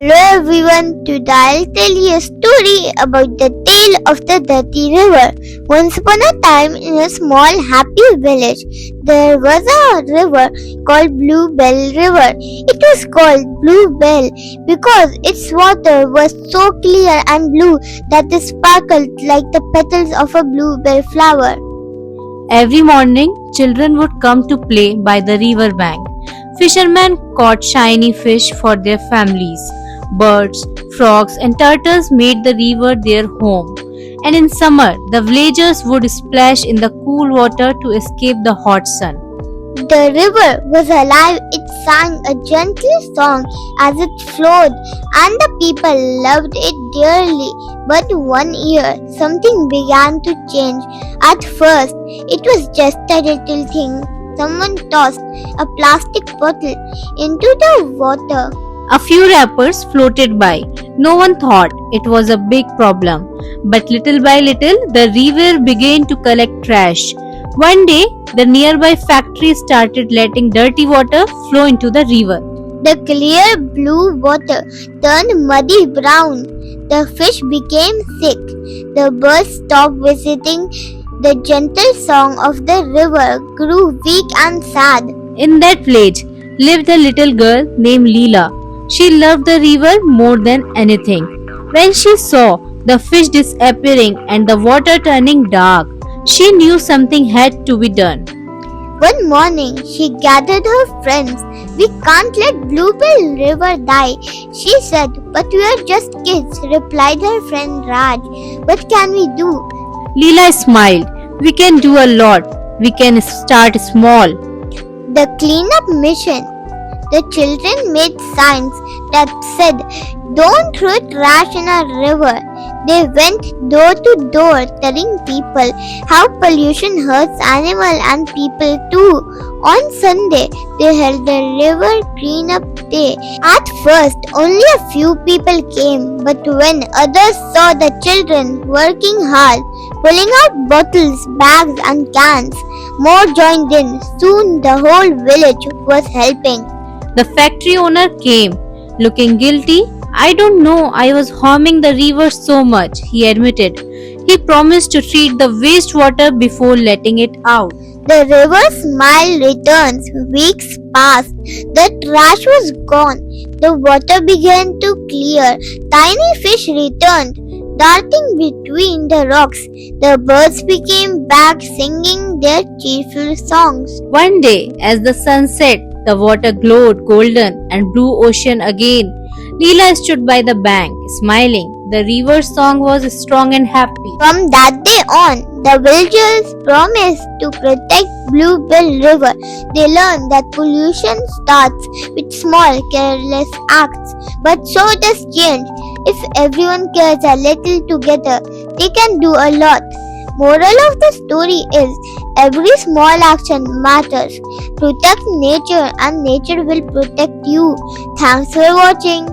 Hello everyone, today I'll tell you a story about the tale of the dirty river. Once upon a time in a small happy village, there was a river called Bluebell River. It was called Bluebell because its water was so clear and blue that it sparkled like the petals of a bluebell flower. Every morning, children would come to play by the river bank. Fishermen caught shiny fish for their families. Birds, frogs, and turtles made the river their home. And in summer, the villagers would splash in the cool water to escape the hot sun. The river was alive, it sang a gentle song as it flowed, and the people loved it dearly. But one year, something began to change. At first, it was just a little thing. Someone tossed a plastic bottle into the water. A few wrappers floated by. No one thought it was a big problem. But little by little, the river began to collect trash. One day, the nearby factory started letting dirty water flow into the river. The clear blue water turned muddy brown. The fish became sick. The birds stopped visiting. The gentle song of the river grew weak and sad. In that village lived a little girl named Lila. She loved the river more than anything. When she saw the fish disappearing and the water turning dark, she knew something had to be done. One morning, she gathered her friends. "We can't let Bluebell River die," she said. "But we are just kids," replied her friend Raj. "What can we do?" Leela smiled. "We can do a lot. We can start small." The cleanup mission. The children made signs that said, "Don't throw trash in our river." They went door to door telling people how pollution hurts animals and people too. On Sunday, they held the river cleanup day. At first, only a few people came, but when others saw the children working hard, pulling out bottles, bags and cans, more joined in. Soon the whole village was helping. The factory owner came, looking guilty. "I don't know, I was harming the river so much," he admitted. He promised to treat the wastewater before letting it out. The river's smile returns. Weeks passed. The trash was gone. The water began to clear. Tiny fish returned, darting between the rocks. The birds became back singing their cheerful songs. One day, as the sun set, the water glowed golden and blue ocean again. Leela stood by the bank, smiling. The river's song was strong and happy. From that day on, the villagers promised to protect Bluebell River. They learned that pollution starts with small, careless acts, but so does change. If everyone cares a little together, they can do a lot. Moral of the story is, every small action matters. Protect nature and nature will protect you. Thanks for watching.